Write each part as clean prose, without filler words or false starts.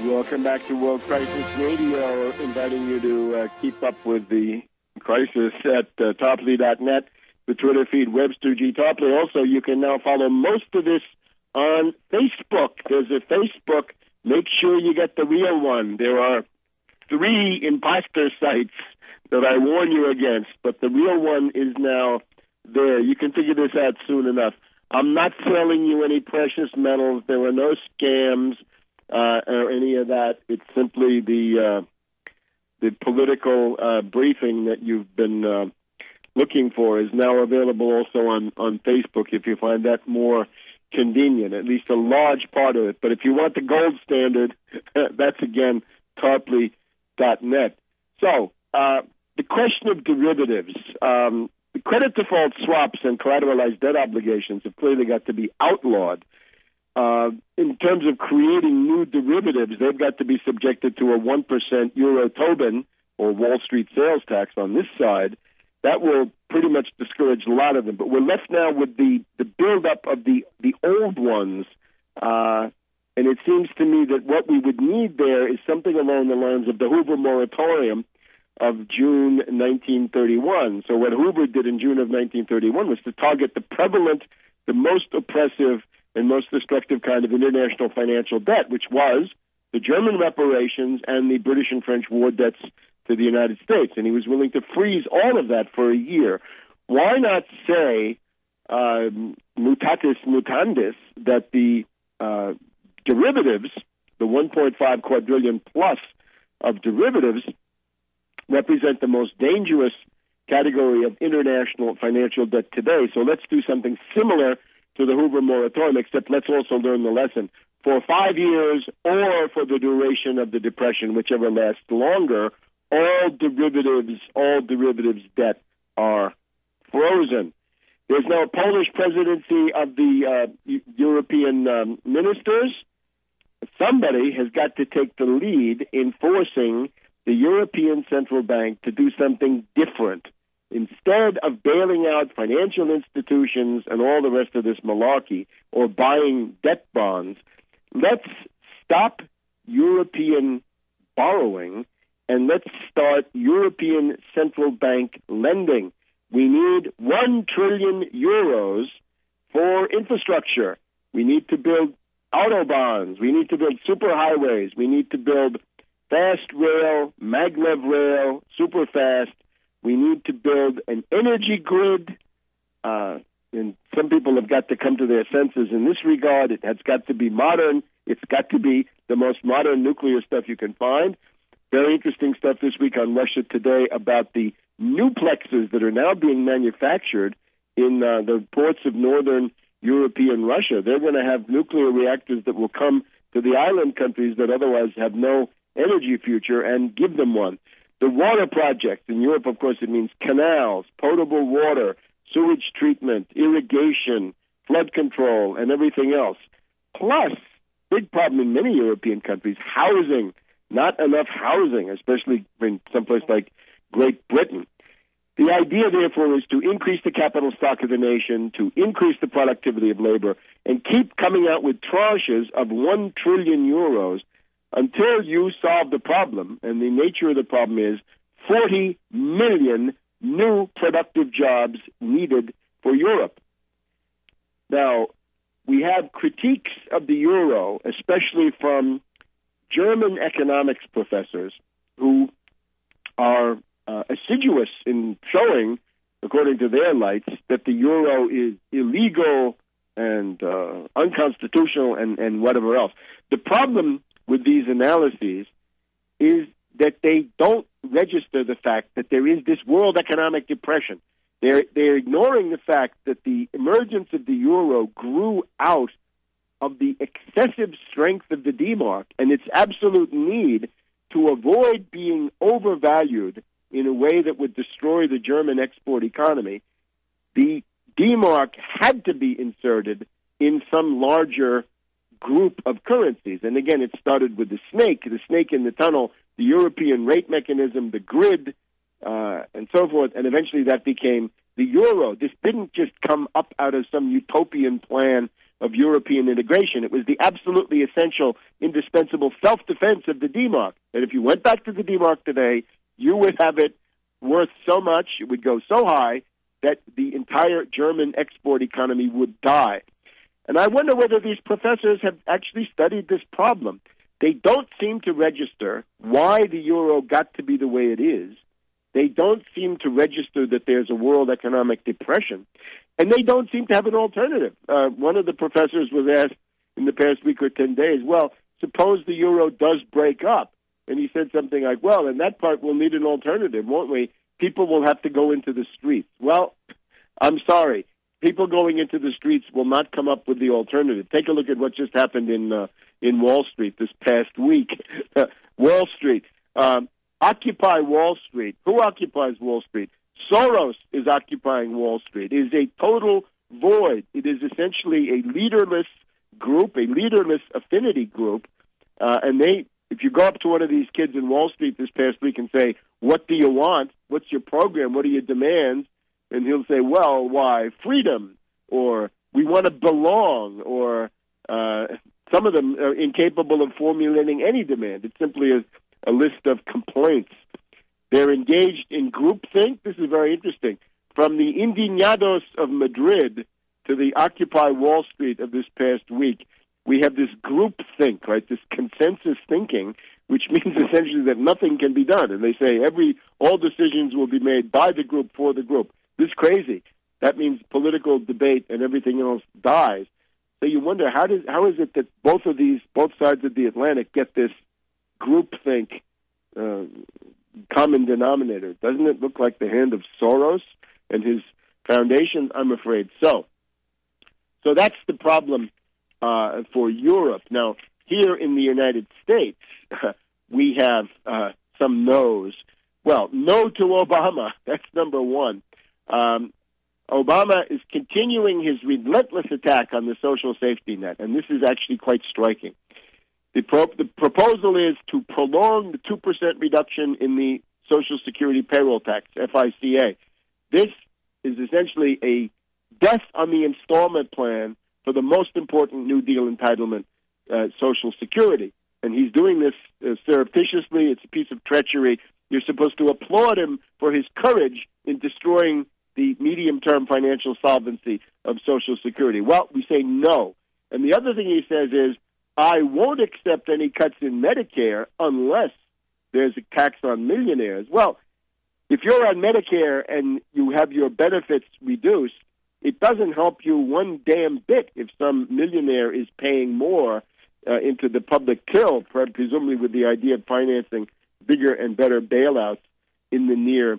Welcome back to World Crisis Radio, inviting you to keep up with the crisis at Tarpley.net, the Twitter feed, Webster G. Tarpley. Also, you can now follow most of this on Facebook. There's a Facebook. Make sure you get the real one. There are 3 imposter sites that I warn you against, but the real one is now there. You can figure this out soon enough. I'm not selling you any precious metals. There were no scams or any of that. It's simply the political briefing that you've been looking for is now available also on Facebook if you find that more convenient, at least a large part of it. But if you want the gold standard, that's, again, Tarpley.net. So the question of derivatives, the credit default swaps and collateralized debt obligations have clearly got to be outlawed. In terms of creating new derivatives, they've got to be subjected to a 1% Euro Tobin, or Wall Street sales tax on this side. That will pretty much discourage a lot of them. But we're left now with the buildup of the old ones. And it seems to me that what we would need there is something along the lines of the Hoover moratorium of June 1931. So what Hoover did in June of 1931 was to target the prevalent, the most oppressive, and most destructive kind of international financial debt, which was the German reparations and the British and French war debts to the United States. And he was willing to freeze all of that for a year. Why not say, mutatis mutandis, that the derivatives, the 1.5 quadrillion plus of derivatives, represent the most dangerous category of international financial debt today. So let's do something similar to the Hoover moratorium, except let's also learn the lesson. For 5 years or for the duration of the Depression, whichever lasts longer, all derivatives debt are frozen. There's now a Polish presidency of the European ministers. Somebody has got to take the lead in forcing the European Central Bank to do something different. Instead of bailing out financial institutions and all the rest of this malarkey or buying debt bonds, let's stop European borrowing and let's start European Central Bank lending. We need 1 trillion euros for infrastructure. We need to build autobahns. We need to build superhighways. We need to build fast rail, maglev rail, super fast. We need to build an energy grid. And some people have got to come to their senses in this regard. It has got to be modern. It's got to be the most modern nuclear stuff you can find. Very interesting stuff this week on Russia Today about the nuplexes that are now being manufactured in the ports of northern European Russia. They're going to have nuclear reactors that will come to the island countries that otherwise have no energy future and give them one. The water projects in Europe, of course, it means canals, potable water, sewage treatment, irrigation, flood control, and everything else. Plus, big problem in many European countries, housing. Not enough housing, especially in someplace like Great Britain. The idea, therefore, is to increase the capital stock of the nation, to increase the productivity of labor, and keep coming out with tranches of 1 trillion euros until you solve the problem. And the nature of the problem is 40 million new productive jobs needed for Europe. Now, we have critiques of the euro, especially from German economics professors who are assiduous in showing, according to their lights, that the euro is illegal and unconstitutional and whatever else. The problem with these analyses is that they don't register the fact that there is this world economic depression. They're ignoring the fact that the emergence of the euro grew out of the excessive strength of the D-mark and its absolute need to avoid being overvalued in a way that would destroy the German export economy. The D-mark had to be inserted in some larger group of currencies. And again, it started with the snake in the tunnel, the European rate mechanism, the grid, and so forth, and eventually that became the euro. This didn't just come up out of some utopian plan of European integration. It was the absolutely essential, indispensable self-defense of the D-Mark. And if you went back to the D-Mark today, you would have it worth so much, it would go so high, that the entire German export economy would die. And I wonder whether these professors have actually studied this problem. They don't seem to register why the euro got to be the way it is. They don't seem to register that there's a world economic depression. And they don't seem to have an alternative. One of the professors was asked in the past week or 10 days, well, suppose the euro does break up. And he said something like, well, in that part we'll need an alternative, won't we? People will have to go into the streets. Well, I'm sorry. People going into the streets will not come up with the alternative. Take a look at what just happened in Wall Street this past week. Wall Street. Occupy Wall Street. Who occupies Wall Street? Soros is occupying Wall Street. It is a total void. It is essentially a leaderless group, a leaderless affinity group. And if you go up to one of these kids in Wall Street this past week and say, what do you want? What's your program? What are your demands? And he'll say, well, why? Freedom, or we want to belong, or some of them are incapable of formulating any demand. It's simply a list of complaints. They're engaged in groupthink. This is very interesting. From the Indignados of Madrid to the Occupy Wall Street of this past week, we have this groupthink, right? This consensus thinking, which means essentially that nothing can be done. And they say all decisions will be made by the group for the group. This is crazy. That means political debate and everything else dies. So you wonder how is it that both sides of the Atlantic get this groupthink common denominator? Doesn't it look like the hand of Soros and his foundation? I'm afraid so. So that's the problem for Europe. Now, here in the United States, we have some no's. Well, no to Obama. That's number one. Obama is continuing his relentless attack on the social safety net, and this is actually quite striking. The proposal is to prolong the 2% reduction in the Social Security payroll tax, FICA. This is essentially a death on the installment plan for the most important New Deal entitlement, Social Security. And he's doing this surreptitiously. It's a piece of treachery. You're supposed to applaud him for his courage in destroying the medium-term financial solvency of Social Security. Well, we say no. And the other thing he says is, I won't accept any cuts in Medicare unless there's a tax on millionaires. Well, if you're on Medicare and you have your benefits reduced, it doesn't help you one damn bit if some millionaire is paying more into the public till, presumably with the idea of financing bigger and better bailouts in the near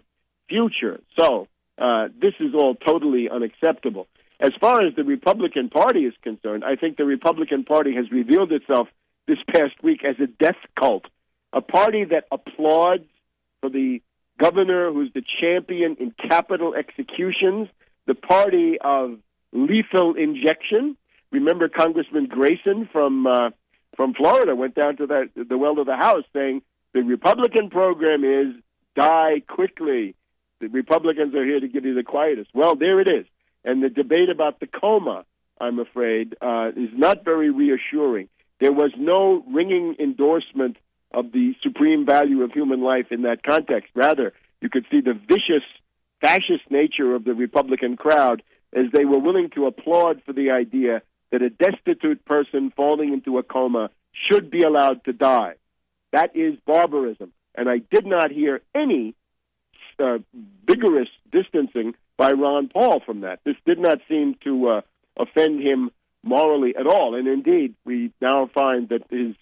future. So this is all totally unacceptable. As far as the Republican Party is concerned, I think the Republican Party has revealed itself this past week as a death cult, a party that applauds for the governor who's the champion in capital executions, the party of lethal injection. Remember Congressman Grayson from Florida went down to the well of the House saying the Republican program is die quickly. The Republicans are here to give you the quietus. Well, there it is. And the debate about the coma, I'm afraid, is not very reassuring. There was no ringing endorsement of the supreme value of human life in that context. Rather, you could see the vicious, fascist nature of the Republican crowd as they were willing to applaud for the idea that a destitute person falling into a coma should be allowed to die. That is barbarism. And I did not hear any vigorous distancing by Ron Paul from that. This did not seem to offend him morally at all. And indeed, we now find that his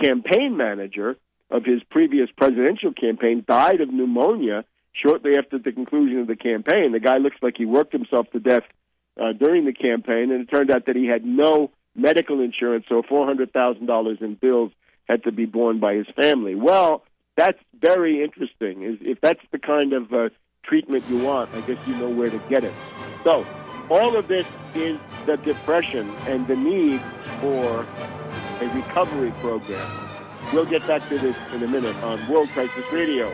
campaign manager of his previous presidential campaign died of pneumonia shortly after the conclusion of the campaign. The guy looks like he worked himself to death during the campaign, and it turned out that he had no medical insurance, so $400,000 in bills had to be borne by his family. Well, that's very interesting. If that's the kind of treatment you want, I guess you know where to get it. So all of this is the depression and the need for a recovery program. We'll get back to this in a minute on World Crisis Radio.